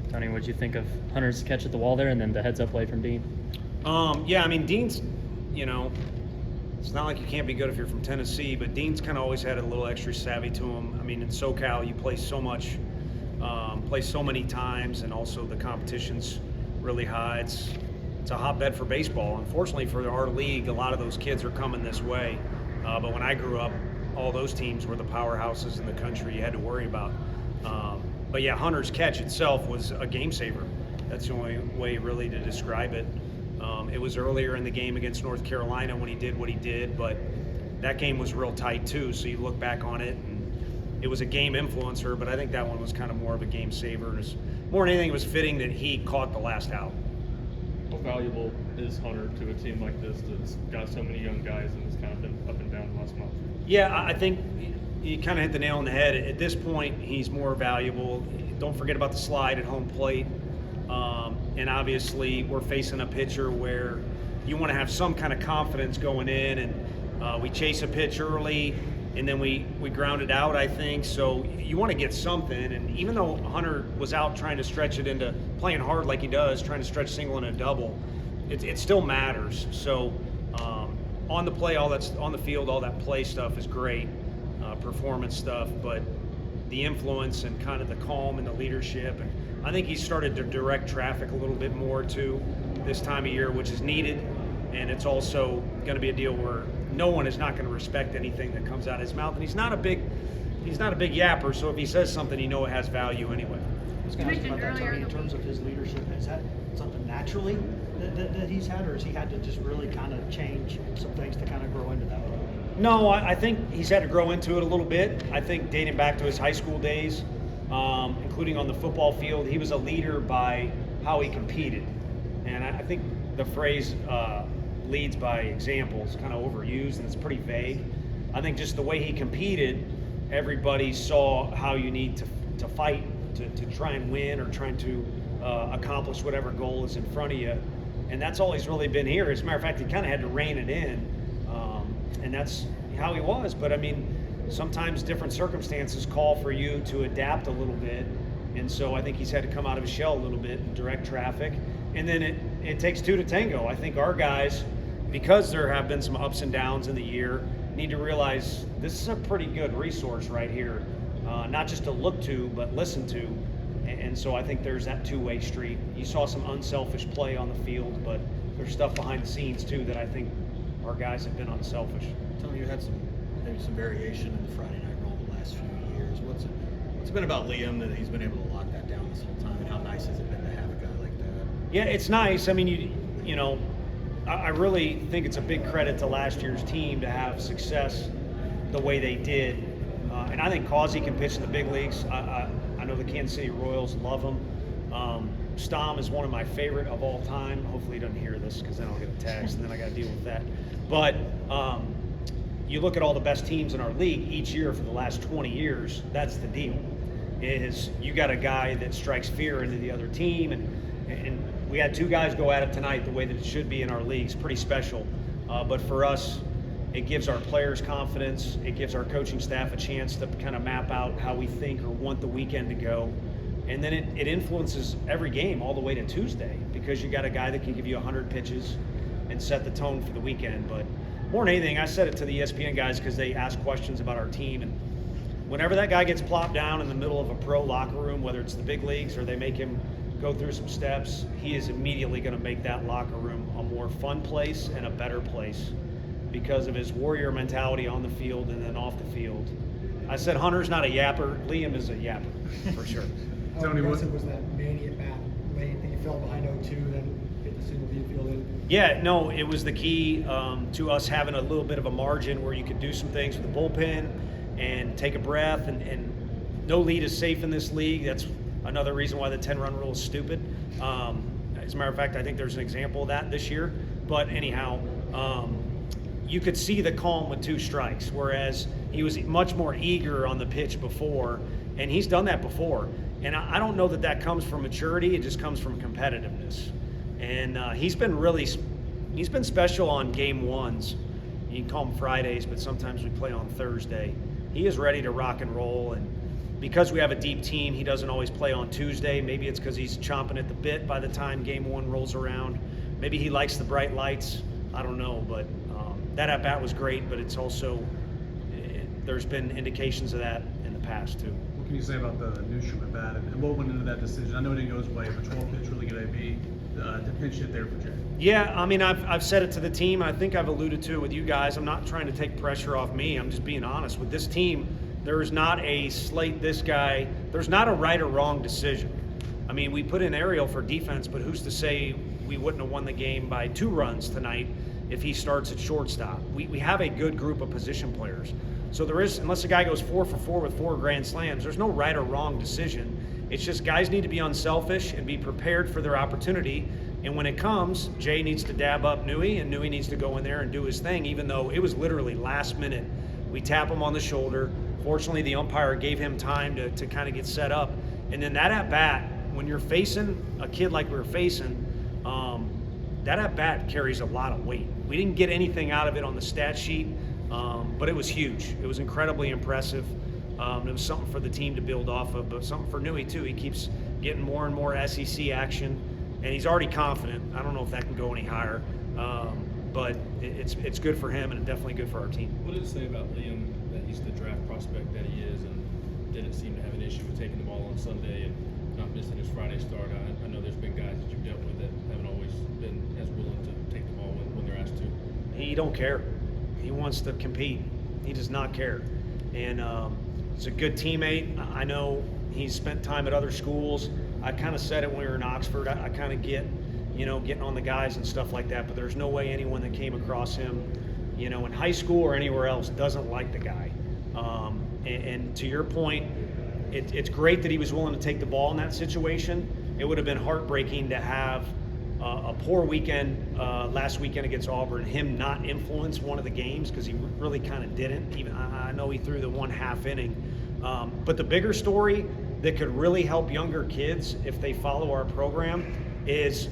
Tony, what'd you think of Hunter's catch at the wall there and then the heads-up play from Dean? Yeah, I mean, Dean's, it's not like you can't be good if you're from Tennessee, but Dean's kind of always had a little extra savvy to him. I mean, in SoCal, you play so much, play so many times, and also the competition's really high. It's a hotbed for baseball. Unfortunately for our league, a lot of those kids are coming this way. But when I grew up, all those teams were the powerhouses in the country you had to worry about. But yeah, Hunter's catch itself was a game saver. That's the only way really to describe it. It was earlier in the game against North Carolina when he did what he did, but that game was real tight too. So you look back on it, and it was a game influencer, but I think that one was kind of more of a game saver. More than anything, it was fitting that he caught the last out. How valuable is Hunter to a team like this that's got so many young guys and has kind of been up and down last month? Yeah, I think you kind of hit the nail on the head. At this point, he's more valuable. Don't forget about the slide at home plate. And obviously, we're facing a pitcher where you want to have some kind of confidence going in, and we chase a pitch early, and then we ground it out, I think. So you want to get something, and even though Hunter was out trying to stretch it into playing hard like he does, trying to stretch single and a double, it still matters. So on the play, all that's on the field, all that play stuff is great, performance stuff, but the influence and kind of the calm and the leadership, and I think he started to direct traffic a little bit more too this time of year, which is needed. And it's also going to be a deal where no one is not going to respect anything that comes out of his mouth. And he's not a big yapper, so if he says something, it has value anyway. I was going to ask about that, Tony, in terms of his leadership. Is that something naturally that he's had, or has he had to just really kind of change some things to kind of grow into that? No, I think he's had to grow into it a little bit. I think dating back to his high school days, including on the football field, he was a leader by how he competed. And I think the phrase leads by example is kind of overused and it's pretty vague. I think just the way he competed, everybody saw how you need to fight to try and win or trying to accomplish whatever goal is in front of you. And that's all he's really been here. As a matter of fact, he kind of had to rein it in. And that's how he was. But I mean, sometimes different circumstances call for you to adapt a little bit. And so I think he's had to come out of his shell a little bit and direct traffic. And then it takes two to tango. I think our guys, because there have been some ups and downs in the year, need to realize this is a pretty good resource right here. Not just to look to, but listen to. And so I think there's that two-way street. You saw some unselfish play on the field, but there's stuff behind the scenes too that I think our guys have been unselfish. Tony, you had maybe some variation in the Friday night role the last few years. What's it been about Liam that he's been able to lock that down this whole time, and how nice has it been to have a guy like that? Yeah, it's nice. I mean, I really think it's a big credit to last year's team to have success the way they did. And I think Causey can pitch in the big leagues. I know the Kansas City Royals love him. Stom is one of my favorite of all time. Hopefully he doesn't hear this because then I'll get a text and then I got to deal with that. But you look at all the best teams in our league each year for the last 20 years, that's the deal. Is you got a guy that strikes fear into the other team, and we had two guys go at it tonight the way that it should be in our leagues. Pretty special. But for us, it gives our players confidence. It gives our coaching staff a chance to kind of map out how we think or want the weekend to go. And then it influences every game all the way to Tuesday because you got a guy that can give you 100 pitches and set the tone for the weekend. But more than anything, I said it to the ESPN guys because they ask questions about our team. And whenever that guy gets plopped down in the middle of a pro locker room, whether it's the big leagues or they make him go through some steps, he is immediately going to make that locker room a more fun place and a better place because of his warrior mentality on the field and then off the field. I said Hunter's not a yapper. Liam is a yapper, for sure. How aggressive was that Manny at bat? Late, he fell behind 0-2, then hit the single field in. Yeah, no, it was the key to us having a little bit of a margin where you could do some things with the bullpen and take a breath. And no lead is safe in this league. That's another reason why the 10-run rule is stupid. As a matter of fact, I think there's an example of that this year. But anyhow, you could see the calm with two strikes, whereas he was much more eager on the pitch before, and he's done that before. And I don't know that comes from maturity. It just comes from competitiveness. And he's been special on game ones. You can call them Fridays, but sometimes we play on Thursday. He is ready to rock and roll, and because we have a deep team, he doesn't always play on Tuesday. Maybe it's because he's chomping at the bit by the time game one rolls around. Maybe he likes the bright lights. I don't know, but that at-bat was great, but it's also, there's been indications of that in the past too. What can you say about the Newstrom at bat and what went into that decision? I know it didn't go his way, but 12 pitch really good AB to pinch hit there for Jay. Yeah, I mean, I've said it to the team. I think I've alluded to it with you guys. I'm not trying to take pressure off me. I'm just being honest. With this team, there's not a slate this guy. There's not a right or wrong decision. I mean, we put in Ariel for defense, but who's to say we wouldn't have won the game by 2 runs tonight if he starts at shortstop? We have a good group of position players. So there is, unless a guy goes 4 for 4 with 4 grand slams, there's no right or wrong decision. It's just guys need to be unselfish and be prepared for their opportunity. And when it comes, Jay needs to dab up Nui, and Nui needs to go in there and do his thing, even though it was literally last minute. We tap him on the shoulder. Fortunately, the umpire gave him time to kind of get set up. And then that at-bat, when you're facing a kid like we were facing, that at-bat carries a lot of weight. We didn't get anything out of it on the stat sheet, but it was huge. It was incredibly impressive. It was something for the team to build off of, but something for Nui too. He keeps getting more and more SEC action, and he's already confident. I don't know if that can go any higher, but it's good for him and definitely good for our team. What did it say about Liam that he's the draft prospect that he is, and didn't seem to have an issue with taking the ball on Sunday and not missing his Friday start? I know there's been guys that you've dealt with that haven't always been as willing to take the ball when they're asked to. He don't care. He wants to compete. He does not care, and he's a good teammate. I know he's spent time at other schools. I kind of said it when we were in Oxford. I kind of get, getting on the guys and stuff like that, but there's no way anyone that came across him, in high school or anywhere else doesn't like the guy. And to your point, it's great that he was willing to take the ball in that situation. It would have been heartbreaking to have a poor weekend last weekend against Auburn, him not influence one of the games, because he really kind of didn't. Even I know he threw the 1/2 inning. But the bigger story that could really help younger kids if they follow our program is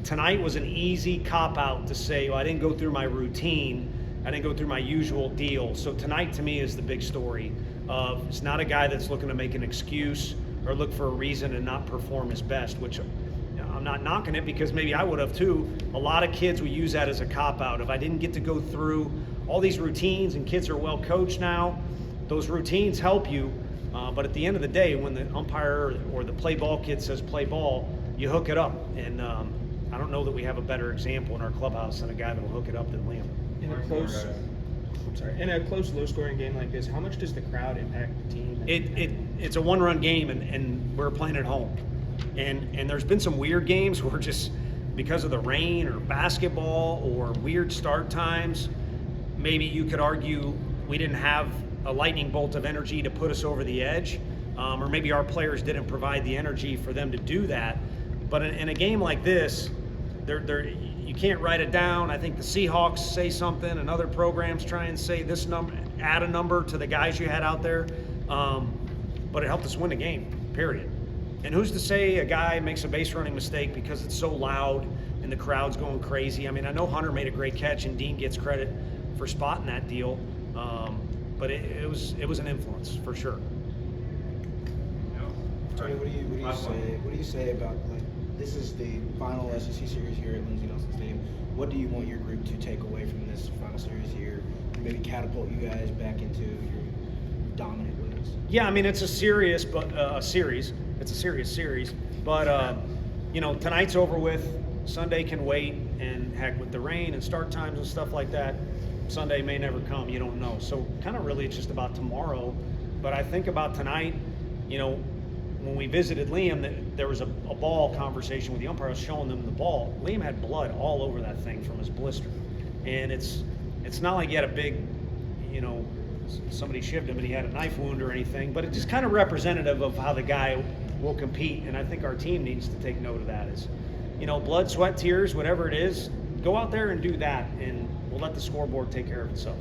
tonight was an easy cop-out to say, well, I didn't go through my routine. I didn't go through my usual deal. So tonight to me is the big story of it's not a guy that's looking to make an excuse or look for a reason and not perform his best, which I'm not knocking it because maybe I would have too. A lot of kids will use that as a cop-out. If I didn't get to go through all these routines, and kids are well coached now, those routines help you. But at the end of the day, when the umpire or the play ball kid says play ball, you hook it up. And I don't know that we have a better example in our clubhouse than a guy that will hook it up than Liam. In a close, low-scoring game like this, how much does the crowd impact the team? It's a one-run game, and we're playing at home. And there's been some weird games where just because of the rain or basketball or weird start times, maybe you could argue we didn't have a lightning bolt of energy to put us over the edge, or maybe our players didn't provide the energy for them to do that. But in a game like this, you can't write it down. I think the Seahawks say something, and other programs try and say this number, add a number to the guys you had out there. But it helped us win the game, period. And who's to say a guy makes a base running mistake because it's so loud and the crowd's going crazy? I mean, I know Hunter made a great catch, and Dean gets credit for spotting that deal. But it was an influence for sure. Tony, what do you say about, like, this is the final SEC series here at Lindsey Nelson Stadium. What do you want your group to take away from this final series here, and maybe catapult you guys back into your dominant wins? Yeah, I mean, it's a serious series. It's a serious series, but tonight's over with. Sunday can wait, and heck, with the rain and start times and stuff like that, Sunday may never come. You don't know. So kind of really it's just about tomorrow. But I think about tonight, when we visited Liam, there was a ball conversation with the umpire. I was showing them the ball. Liam had blood all over that thing from his blister. And it's not like he had a big, somebody shivved him and he had a knife wound or anything, but it's just kind of representative of how the guy will compete. And I think our team needs to take note of that. Is, blood, sweat, tears, whatever it is, go out there and do that, and we'll let the scoreboard take care of itself.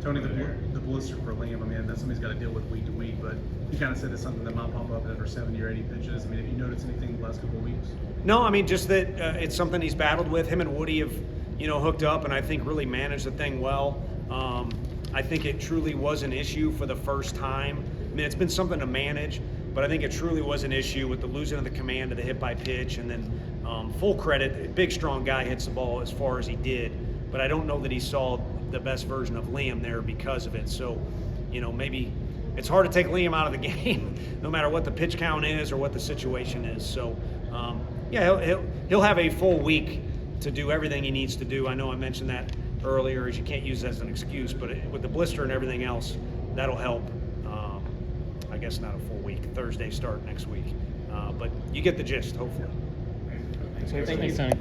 Tony, the blister for Liam, I mean, that's something he's got to deal with week to week, but you kind of said it's something that might pop up after 70 or 80 pitches. I mean, have you noticed anything the last couple of weeks? No, I mean, just that it's something he's battled with. Him and Woody have, hooked up, and I think really managed the thing well. I think it truly was an issue for the first time I mean, it's been something to manage, but I think it truly was an issue with the losing of the command of the hit by pitch, and then full credit, a big strong guy hits the ball as far as he did, but I don't know that he saw the best version of Liam there because of it. So, maybe it's hard to take Liam out of the game, no matter what the pitch count is or what the situation is. So, yeah, he'll have a full week to do everything he needs to do. I know I mentioned that earlier, as you can't use it as an excuse, but with the blister and everything else, that'll help. I guess not a full week. Thursday start next week, but you get the gist, hopefully. Thanks, Tony.